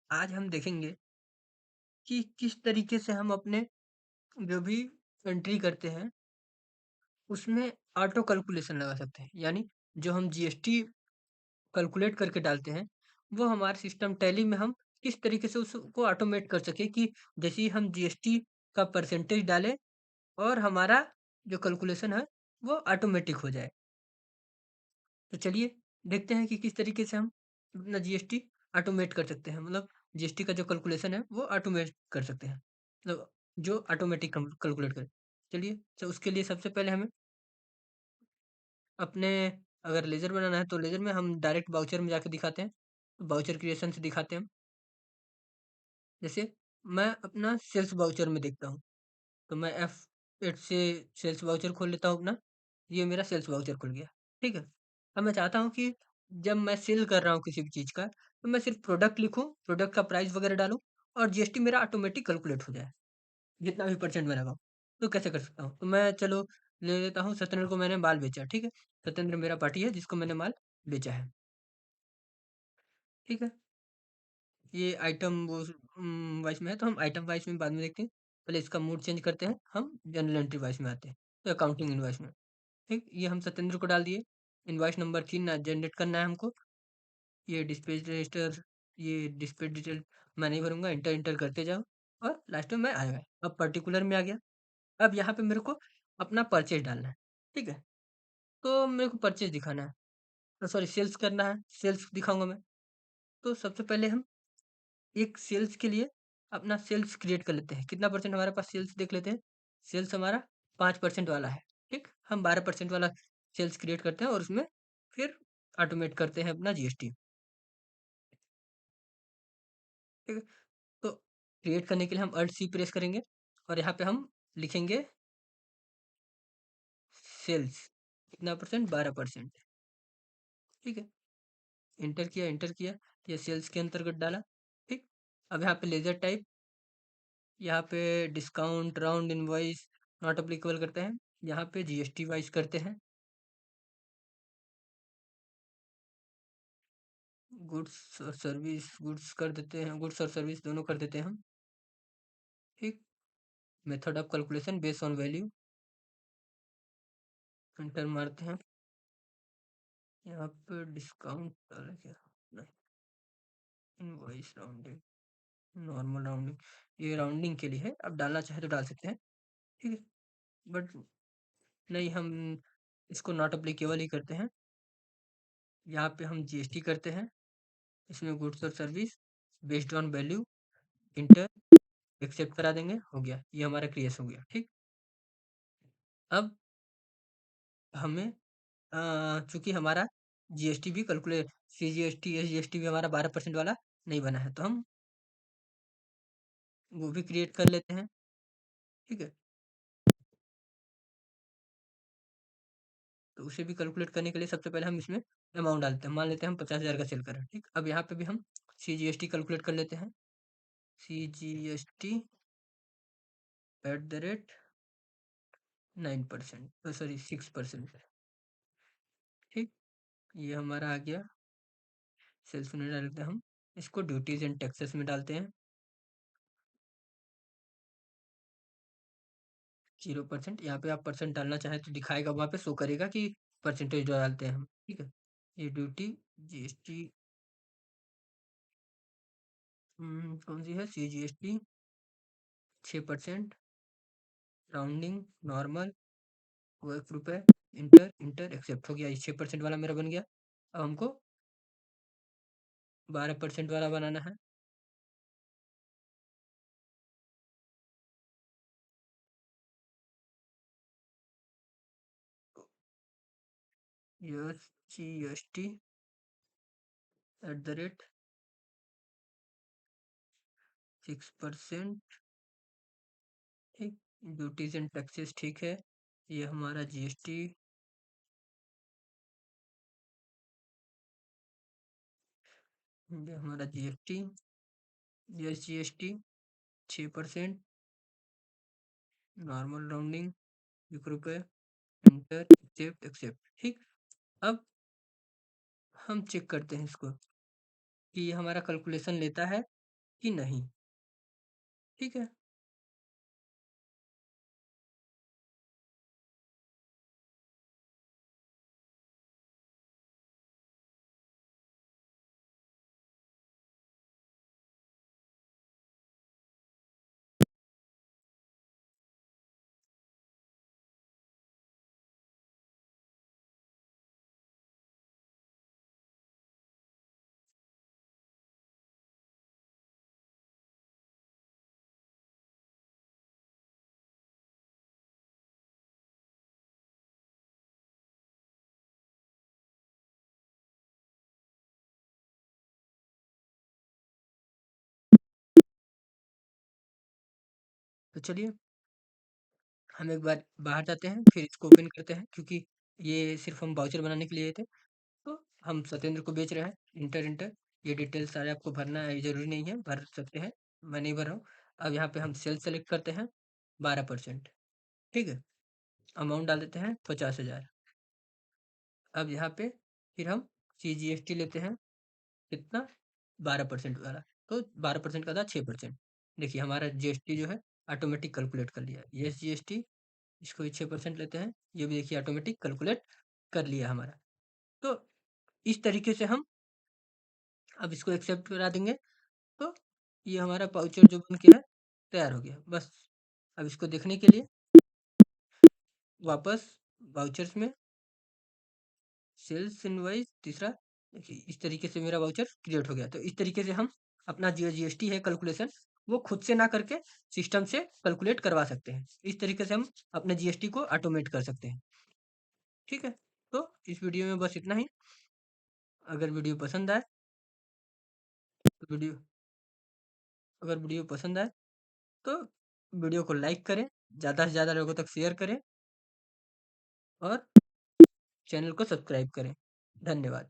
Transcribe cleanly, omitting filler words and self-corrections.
आज हम देखेंगे कि किस तरीके से हम अपने जो भी एंट्री करते हैं, उसमें ऑटो कैलकुलेशन लगा सकते हैं। यानी जो हम जीएसटी कैलकुलेट करके डालते हैं, वो हमारे सिस्टम टैली में हम किस तरीके से उसको ऑटोमेट कर सकें कि जैसे ही हम जीएसटी का परसेंटेज डालें और हमारा जो कैलकुलेशन है, वो ऑटोमेटिक हो जाए। तो चलिए देखते हैं कि किस तरीके से हम अपना जीएसटी ऑटोमेट कर सकते हैं। मतलब जीएसटी का जो कैलकुलेशन है वो ऑटोमेट कर सकते हैं। मतलब जो ऑटोमेटिक कैलकुलेट करे। चलिए तो उसके लिए सबसे पहले हमें अपने अगर लेज़र बनाना है तो लेज़र में हम डायरेक्ट वाउचर में जाके दिखाते हैं। वाउचर क्रिएशन से दिखाते हैं हम। जैसे मैं अपना सेल्स वाउचर में देखता हूँ। तो मैं F8 से सेल्स वाउचर खोल लेता हूँ अपना। ये मेरा सेल्स वाउचर खुल गया, ठीक है? अब मैं चाहता हूँ कि जब मैं सेल कर रहा हूँ किसी भी चीज़ का, तो मैं सिर्फ़ प्रोडक्ट लिखूँ, प्रोडक्ट का प्राइस वगैरह डालूँ और जीएसटी मेरा ऑटोमेटिक कैलकुलेट हो जाए, जितना भी परसेंट मैं लगाऊँ। तो कैसे कर सकता हूँ? तो मैं चलो ले लेता हूँ सत्येंद्र को मैंने माल बेचा, ठीक है? सत्येंद्र मेरा पार्टी है जिसको मैंने माल बेचा है, ठीक है? ये आइटम वाइज़ में है, तो हम आइटम वाइज़ में बाद में देखते हैं। पहले इसका मूड चेंज करते हैं, हम जर्नल एंट्री वाइज़ में आते हैं, तो अकाउंटिंग इनवॉइस में। ठीक, ये हम सत्येंद्र को डाल दिए। इनवॉइस नंबर 3 ना जनरेट करना है हमको। ये डिस्पैच रजिस्टर, ये डिस्पैच डिटेल मैं नहीं भरूँगा, एंटर एंटर करते जाओ और लास्ट में मैं आ गया। अब पर्टिकुलर में आ गया। अब यहाँ पे मेरे को अपना परचेज़ डालना है, ठीक है? तो मेरे को परचेज़ दिखाना है, सॉरी सेल्स करना है, सेल्स दिखाऊँगा मैं। तो सबसे पहले हम एक सेल्स के लिए अपना सेल्स क्रिएट कर लेते हैं। कितना परसेंट हमारे पास सेल्स देख लेते हैं। सेल्स हमारा 5% वाला है, ठीक? हम 12% वाला सेल्स क्रिएट करते हैं और उसमें फिर ऑटोमेट करते हैं अपना जीएसटी, ठीक है? तो क्रिएट करने के लिए हम अल्ट सी प्रेस करेंगे और यहाँ पे हम लिखेंगे सेल्स कितना परसेंट 12%, ठीक है? एंटर किया, ये सेल्स के अंतर्गत डाला, ठीक? अब यहाँ पे लेजर टाइप, यहाँ पे discount round invoice not applicable करते हैं, यहाँ पे जीएसटी वाइज करते हैं, गुड्स और सर्विस, गुड्स कर देते हैं, गुड्स और सर्विस दोनों कर देते हैं हम, ठीक? Method of calculation based on value, enter मारते हैं। यहाँ पे डिस्काउंट डाला क्या? नहीं, इनवॉइस राउंडिंग, नॉर्मल राउंडिंग, ये राउंडिंग के लिए है, अब डालना चाहे तो डाल सकते हैं, ठीक है? बट नहीं, हम इसको नॉट एप्लीकेबल ही करते हैं। यहाँ पे हम जीएसटी करते हैं, इसमें गुड्स और service based on value, inter accept करा देंगे, हो गया, ये हमारा क्रिएशन हो गया, ठीक? अब हमें चूंकि हमारा जीएसटी भी कैलकुलेट, सीजीएसटी एसजीएसटी भी हमारा 12% वाला नहीं बना है, तो हम वो भी क्रिएट कर लेते हैं, ठीक है? तो उसे भी कैलकुलेट करने के लिए सबसे पहले हम इसमें अमाउंट डालते हैं, मान लेते हैं हम 50,000 का सेल कर रहे हैं, ठीक? अब यहाँ पे भी हम सीजीएसटी कैलकुलेट कर लेते हैं, CGST at the rate 9%, sorry 6%, ठीक? ये हमारा आ गया। सेल्स में डालते हैं हम, इसको ड्यूटीज एंड टैक्सेस में डालते हैं 0%। यहाँ पे आप परसेंट डालना चाहें तो दिखाएगा, वहाँ पे शो करेगा कि परसेंटेज डालते हैं हम, ठीक है? ये ड्यूटी जीएसटी कौन सी है, सीजीएसटी 6%, राउंडिंग नॉर्मल, वो 1 रुपये, इंटर इंटर एक्सेप्ट हो गया, ये 6% वाला मेरा बन गया। अब हमको 12% वाला बनाना है, yes GST at the rate 6%, ठीक? ड्यूटीज एंड टैक्सेस ठीक है, ये हमारा जीएसटी, ये हमारा GST, yes GST 6%, normal rounding 1 रुपये, इंटर एक्सेप्ट एक्सेप्ट, ठीक? अब हम चेक करते हैं इसको कि ये हमारा कैलकुलेशन लेता है कि नहीं। ठीक है? तो चलिए हम एक बार बाहर जाते हैं, फिर इसको ओपन करते हैं क्योंकि ये सिर्फ़ हम वाउचर बनाने के लिए थे। तो हम सत्येंद्र को बेच रहे हैं, इंटर ये डिटेल्स सारे आपको भरना है, ज़रूरी नहीं है, भर सकते हैं, मैं नहीं भर रहा हूँ। अब यहाँ पे हम सेल सेलेक्ट करते हैं 12%, ठीक है? अमाउंट डाल देते हैं 50,000। अब यहाँ पे फिर हम सीजीएसटी लेते हैं, कितना? 12% वाला, तो 12% का था 6%। देखिए हमारा जीएसटी जो है ऑटोमेटिक कैलकुलेट कर लिया। येस जीएसटी, इसको भी 6% लेते हैं, ये भी देखिए ऑटोमेटिक कैलकुलेट कर लिया हमारा। तो इस तरीके से हम अब इसको एक्सेप्ट करा देंगे, तो ये हमारा वाउचर जो बन के है तैयार हो गया। बस अब इसको देखने के लिए वापस वाउचर्स में सेल्स इनवॉइस तीसरा, देखिए इस तरीके से मेरा वाउचर क्रिएट हो गया। तो इस तरीके से हम अपना जो जीएसटी है कैलकुलेशन वो खुद से ना करके सिस्टम से कैलकुलेट करवा सकते हैं। इस तरीके से हम अपने जीएसटी को ऑटोमेट कर सकते हैं। ठीक है? तो इस वीडियो में बस इतना ही। अगर वीडियो पसंद आए तो वीडियो पसंद आए तो वीडियो को लाइक करें, ज़्यादा से ज़्यादा लोगों तक शेयर करें और चैनल को सब्सक्राइब करें। धन्यवाद।